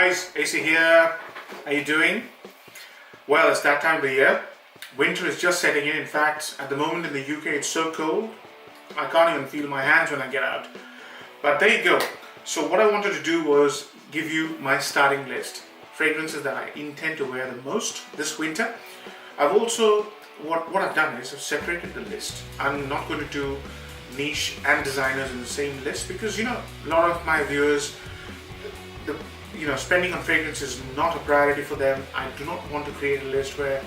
guys, AC here. How you doing? Well, it's that time of the year. Winter is just setting in. In fact, at the moment in the UK it's so cold I can't even feel my hands when I get out. But there you go. So what I wanted to do was give you my starting list. Fragrances that I intend to wear the most this winter. I've also, what I've done is I've separated the list. I'm not going to do niche and designers in the same list because, a lot of my viewers, spending on fragrance is not a priority for them. I do not want to create a list where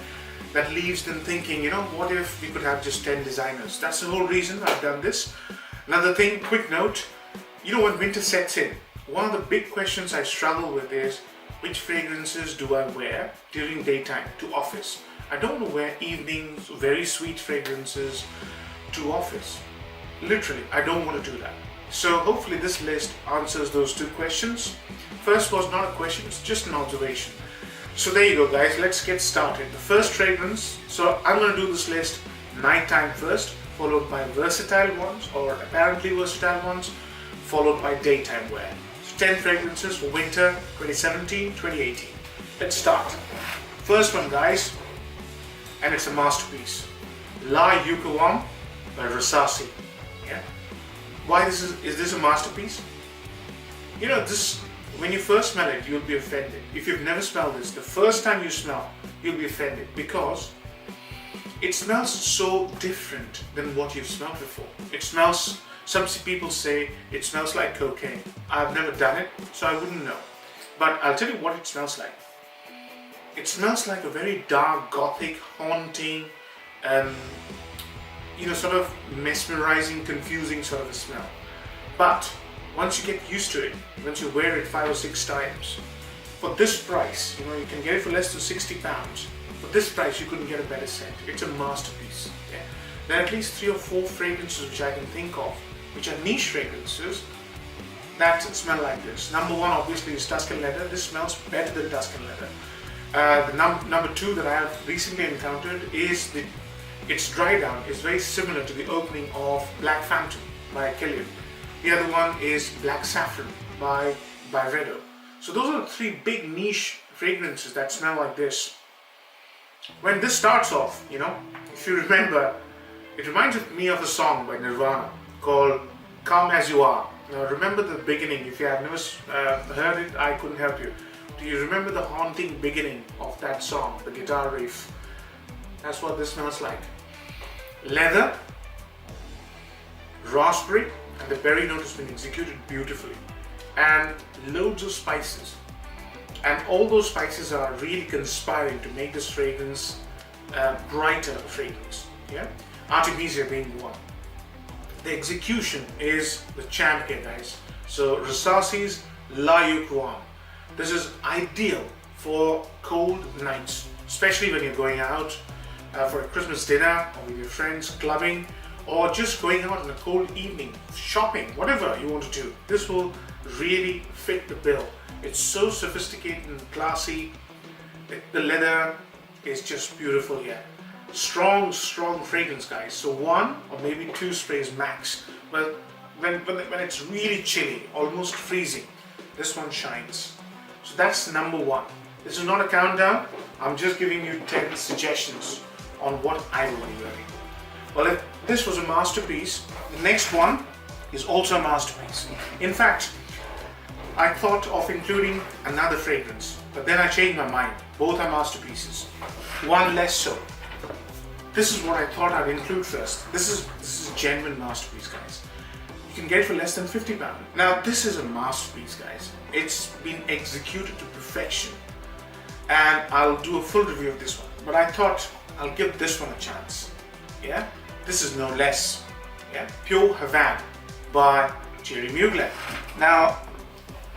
that leaves them thinking, what if we could have just 10 designers? That's the whole reason I've done this. Another thing, quick note, when winter sets in, one of the big questions I struggle with is which fragrances do I wear during daytime to office? I don't want to wear evenings, very sweet fragrances to office. Literally, I don't want to do that. So hopefully this list answers those two questions. First was not a question, it's just an observation. So there you go guys, let's get started. The first fragrance, so I'm going to do this list nighttime first, followed by versatile ones or apparently versatile ones, followed by daytime wear. So 10 fragrances for winter 2017-2018. Let's start. First one guys, and it's a masterpiece. La Yuqawam by Rasasi. Yeah. Why is this a masterpiece? This, when you first smell it, you'll be offended. If you've never smelled this, the first time you smell, you'll be offended because it smells so different than what you've smelled before. It smells, some people say it smells like cocaine. I've never done it, so I wouldn't know. But I'll tell you what it smells like. It smells like a very dark, gothic, haunting, sort of mesmerizing, confusing sort of a smell. But once you get used to it, once you wear it 5 or 6 times, for this price, you can get it for less than £60. For this price, you couldn't get a better scent. It's a masterpiece. Yeah? There are at least 3 or 4 fragrances which I can think of, which are niche fragrances that smell like this. Number 1, obviously, is Tuscan leather. This smells better than Tuscan leather. The number 2 that I have recently encountered is its dry down is very similar to the opening of Black Phantom by Guerlain. The other one is Black Saffron by Redo. So those are the 3 big niche fragrances that smell like this. When this starts off, if you remember, it reminds me of a song by Nirvana called Come As You Are. Now remember the beginning. If you have never heard it, I couldn't help you. Do you remember the haunting beginning of that song, the guitar riff? That's what this smells like. Leather, raspberry, and the berry note has been executed beautifully. And loads of spices. And all those spices are really conspiring to make this fragrance brighter fragrance. Yeah? Artemisia being one. The execution is the champ here guys. So Rasasi's La Yuqawam. This is ideal for cold nights, especially when you're going out for a Christmas dinner or with your friends, clubbing, or just going out on a cold evening, shopping, whatever you want to do. This will really fit the bill. It's so sophisticated and classy. The leather is just beautiful here. Strong fragrance guys. So 1 or maybe 2 sprays max. But when it's really chilly, almost freezing, this one shines. So that's number 1. This is not a countdown. I'm just giving you 10 suggestions on what I will be wearing. Well, if this was a masterpiece, the next one is also a masterpiece. In fact, I thought of including another fragrance, but then I changed my mind. Both are masterpieces. One less so. This is what I thought I'd include first. This is a genuine masterpiece, guys. You can get it for less than £50. Now, this is a masterpiece, guys. It's been executed to perfection. And I'll do a full review of this one. But I thought I'll give this one a chance. Yeah? This is no less. Yeah? Pure Havane by Mugler. Now,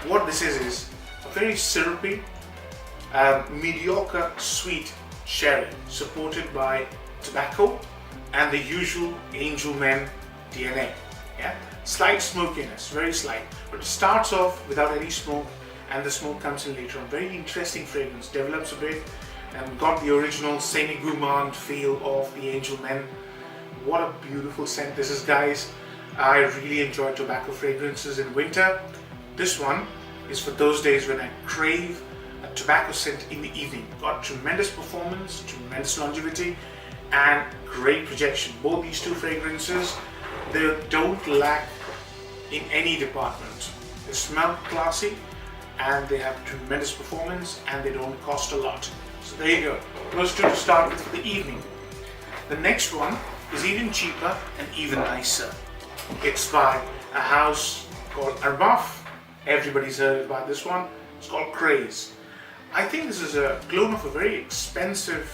what this is a very syrupy, mediocre sweet sherry supported by tobacco and the usual Angel Men DNA. Yeah? Slight smokiness, very slight, but it starts off without any smoke and the smoke comes in later on. Very interesting fragrance, develops a bit and got the original semi-gourmand feel of the Angel Men. What a beautiful scent this is, guys. I really enjoy tobacco fragrances in winter. This one is for those days when I crave a tobacco scent in the evening. Got tremendous performance, tremendous longevity, and great projection. Both these two fragrances, they don't lack in any department. They smell classy, and they have tremendous performance, and they don't cost a lot. So there you go. Those two to start with for the evening. The next one is even cheaper and even nicer. It's by a house called Hermes. Everybody's heard about this one. It's called Craze. I think this is a clone of a very expensive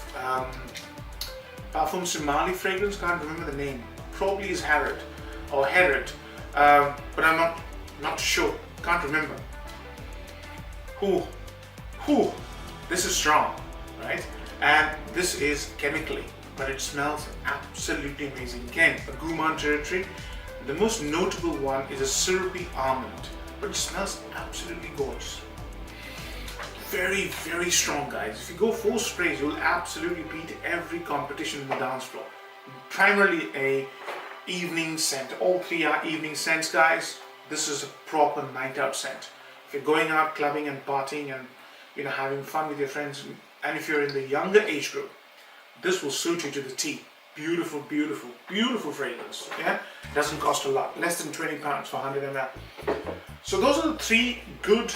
Parfum Somali fragrance. Can't remember the name. Probably is Herod or Herod, but I'm not sure. Can't remember. This is strong, right? And this is chemically, but it smells absolutely amazing. Again, a gourmand territory. The most notable one is a syrupy almond, but it smells absolutely gorgeous. Very, very strong, guys. If you go 4 sprays, you'll absolutely beat every competition in the dance floor. Primarily a evening scent. All 3 are evening scents, guys. This is a proper night out scent. If you're going out clubbing and partying and having fun with your friends, and if you're in the younger age group, this will suit you to the T. Beautiful, beautiful, beautiful fragrance. Yeah, doesn't cost a lot, less than £20 for 100 ml. So those are the 3 good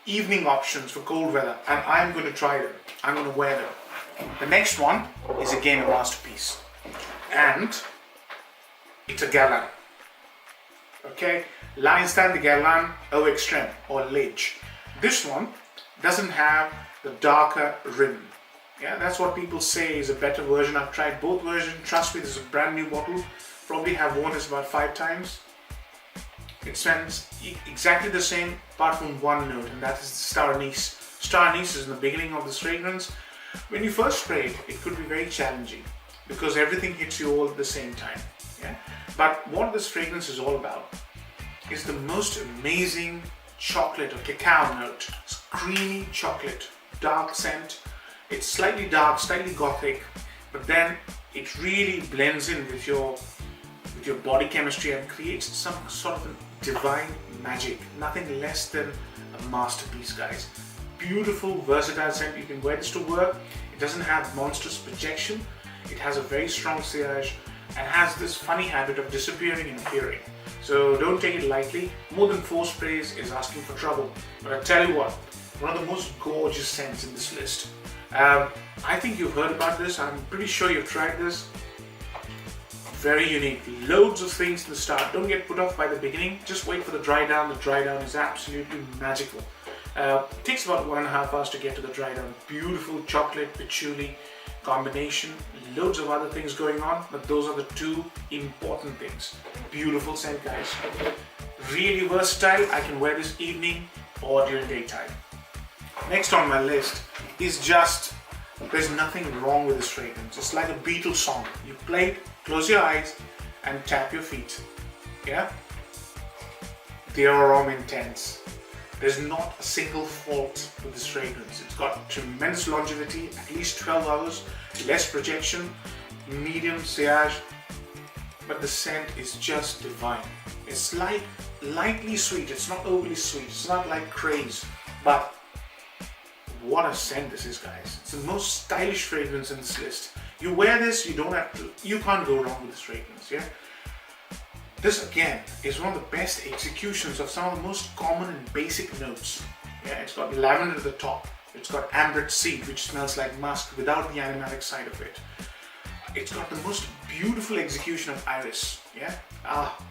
evening options for cold weather, and I'm going to try them. I'm going to wear them. The next one is again a masterpiece, and it's a Guerlain. Okay, L'Instant de Guerlain Eau Extrême or Lalique. This one doesn't have the darker rim. Yeah, that's what people say is a better version. I've tried both versions. Trust me, this is a brand new bottle. Probably have worn this about 5 times. It smells exactly the same apart from one note, and that is the star anise. Star anise is in the beginning of this fragrance. When you first spray it, it could be very challenging because everything hits you all at the same time. Yeah? But what this fragrance is all about is the most amazing chocolate or cacao note. It's creamy chocolate, dark scent. It's slightly dark, slightly gothic, but then it really blends in with your body chemistry and creates some sort of a divine magic. Nothing less than a masterpiece, guys. Beautiful, versatile scent. You can wear this to work. It doesn't have monstrous projection. It has a very strong sillage and has this funny habit of disappearing and appearing. So don't take it lightly. More than 4 sprays is asking for trouble. But I tell you what, one of the most gorgeous scents in this list. I think you've heard about this. I'm pretty sure you've tried this. Very unique. Loads of things to the start. Don't get put off by the beginning. Just wait for the dry down. The dry down is absolutely magical. It takes about 1.5 hours to get to the dry down. Beautiful chocolate, patchouli combination. Loads of other things going on, but those are the 2 important things. Beautiful scent, guys. Really versatile. I can wear this evening or during daytime. Next on my list is just, there's nothing wrong with this fragrance. It's like a Beatles song. You play it, close your eyes and tap your feet. Yeah? Dior Homme Intense. There's not a single fault with this fragrance. It's got tremendous longevity, at least 12 hours, less projection, medium sillage, but the scent is just divine. It's lightly sweet. It's not overly sweet. It's not like Craze, but what a scent this is, guys. It's the most stylish fragrance in this list. You wear this, you can't go wrong with this fragrance, yeah? This again is one of the best executions of some of the most common and basic notes. Yeah, it's got lavender at the top. It's got ambered seed, which smells like musk without the aromatic side of it. It's got the most beautiful execution of iris, yeah?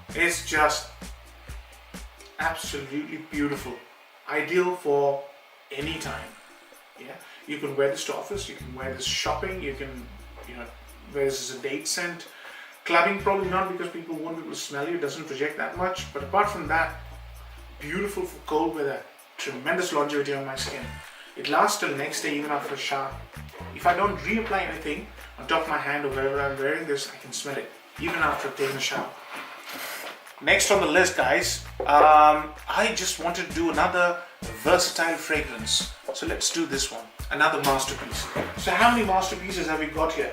It's just absolutely beautiful. Ideal for any time. Yeah, you can wear this to office, you can wear this shopping, you can wear this as a date scent. Clubbing probably not, because people won't be able to smell you, it doesn't project that much, but apart from that, beautiful for cold weather, tremendous longevity on my skin. It lasts till next day even after a shower. If I don't reapply anything on top of my hand or wherever I'm wearing this, I can smell it even after I've taken a shower. Next on the list, guys, I just wanted to do another versatile fragrance. So let's do this one, another masterpiece. So how many masterpieces have we got here?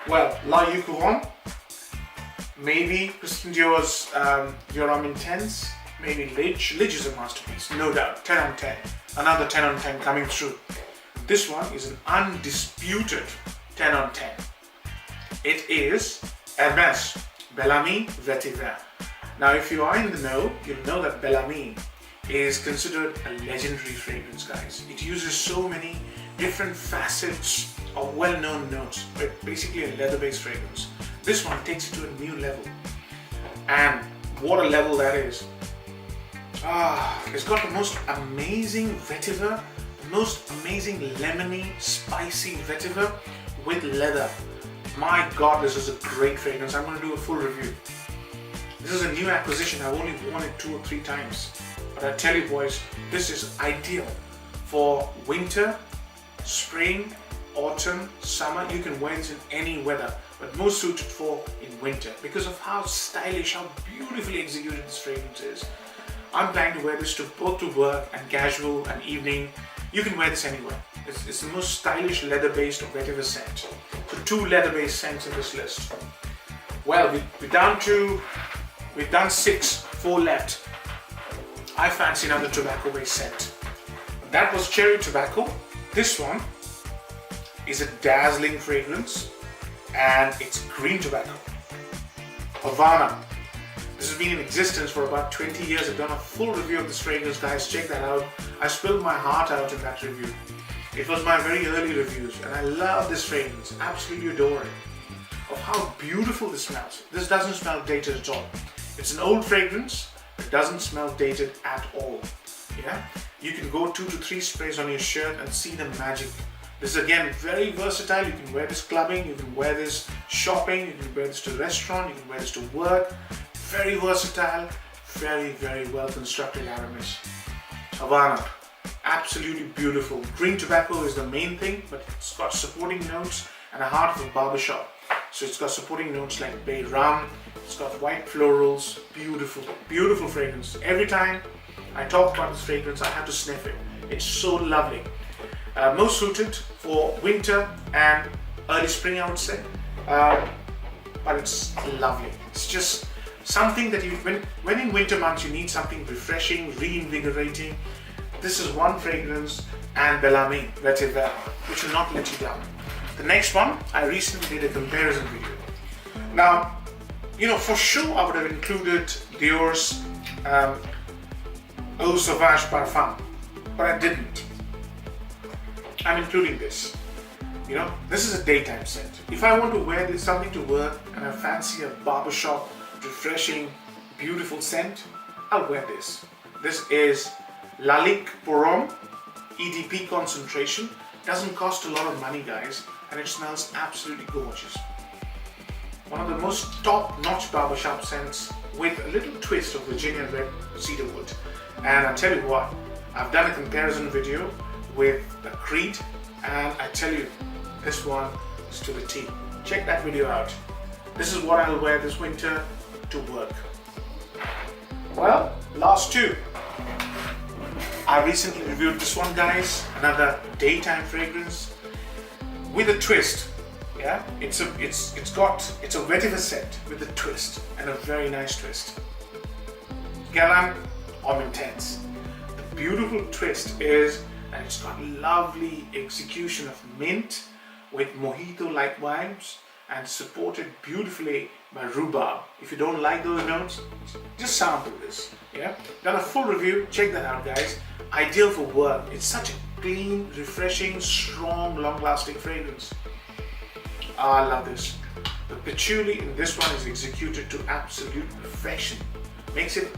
Well, La Yuqawam, maybe Christian Dior's Homme Intense, Maybe Lidge is a masterpiece, no doubt. 10 on 10. Another 10 on 10 coming through. This one is an undisputed 10 on 10. It is Hermes Bel Ami Vetiver. Now, if you are in the know, you'll know that Bel Ami is considered a legendary fragrance, guys. It uses so many different facets of well-known notes, but basically a leather-based fragrance. This one takes it to a new level. And what a level that is. It's got the most amazing vetiver, the most amazing lemony, spicy vetiver with leather. My God, this is a great fragrance. I'm going to do a full review. This is a new acquisition. I've only worn it 2 or 3 times. But I tell you boys, this is ideal for winter, spring, autumn, summer. You can wear this in any weather, but most suited for in winter because of how stylish, how beautifully executed this fragrance is. I'm planning to wear this to both to work and casual and evening. You can wear this anywhere. It's the most stylish leather-based vetiver scent. So 2 leather-based scents in this list. Well, we've done 6, 4 left. I fancy another tobacco-based scent. That was cherry tobacco. This one is a dazzling fragrance and it's green tobacco. Havane. This has been in existence for about 20 years. I've done a full review of this fragrance, guys. Check that out. I spilled my heart out in that review. It was my very early reviews and I love this fragrance. Absolutely adore it. Of how beautiful this smells. This doesn't smell dated at all. It's an old fragrance. It doesn't smell dated at all. Yeah, you can go 2 to 3 sprays on your shirt and see the magic. This is again very versatile. You can wear this clubbing, you can wear this shopping, you can wear this to a restaurant, you can wear this to work. Very versatile, very, very well constructed Aramis. Havane, absolutely beautiful. Green tobacco is the main thing, but it's got supporting notes and a heart of a barbershop. So it's got supporting notes like bay rum, it's got white florals, beautiful, beautiful fragrance. Every time I talk about this fragrance, I have to sniff it. It's so lovely. Most suited for winter and early spring, I would say. But it's lovely. It's just something that when in winter months you need something refreshing, reinvigorating. This is one fragrance, and Bel Ami Vetiver, which will not let you down. The next one, I recently did a comparison video. Now, you know, for sure I would have included Dior's Eau Sauvage Parfum, but I didn't. I'm including this. You know, this is a daytime scent. If I want to wear this something to work and I fancy a barbershop, refreshing, beautiful scent, I'll wear this. This is Lalique Homme EDP concentration. Doesn't cost a lot of money, guys, and it smells absolutely gorgeous. One of the most top-notch barbershop scents with a little twist of Virginia red cedarwood. And I tell you what, I've done a comparison video with the Creed, and I tell you, this one is to the T. Check that video out. This is what I'll wear this winter to work. Well, last 2. I recently reviewed this one, guys. Another daytime fragrance with a twist. Yeah, it's a vetiver scent with a twist, and a very nice twist. Guerlain Homme Intense. The beautiful twist is, and it's got lovely execution of mint with mojito-like vibes and supported beautifully by rhubarb. If you don't like those notes, just sample this. Yeah, done a full review. Check that out, guys. Ideal for work. It's such a clean, refreshing, strong, long-lasting fragrance. I love this. The patchouli in this one is executed to absolute perfection. Makes it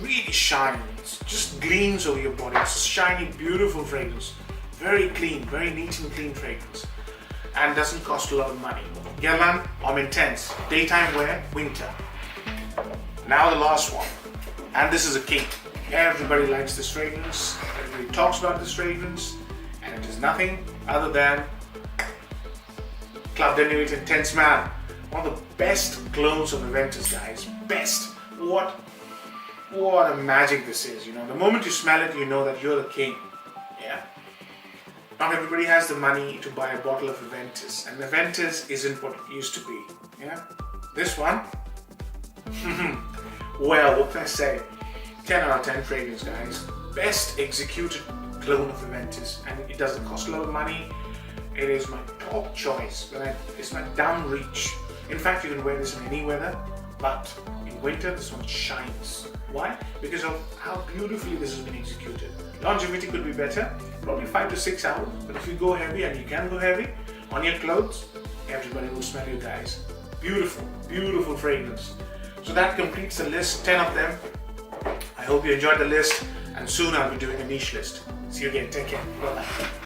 really shine. It just gleams over your body. It's a shiny, beautiful fragrance. Very clean, very neat and clean fragrance. And doesn't cost a lot of money. Guerlain Homme Intense. Daytime wear, winter. Now the last one. And this is a king. Everybody likes this fragrance. Everybody talks about this fragrance. And it is nothing other than Club de Nuit Intense Man. One of the best clones of Aventus, guys. Best. What a magic this is, you know. The moment you smell it, you know that you're the king. Yeah. Not everybody has the money to buy a bottle of Aventus, and Aventus isn't what it used to be. Yeah. This one, well, what can I say? 10 out of 10 fragrance, guys. Best executed clone of Aventus, and it doesn't cost a lot of money. It is my top choice. It's my down reach. In fact, you can wear this in any weather, but in winter this one shines. Why? Because of how beautifully this has been executed. Longevity could be better, probably 5 to 6 hours, but if you go heavy, and you can go heavy on your clothes, everybody will smell you guys. Beautiful, beautiful fragrance. So that completes the list, 10 of them. I hope you enjoyed the list, and soon I'll be doing a niche list. See you again, take care, bye-bye.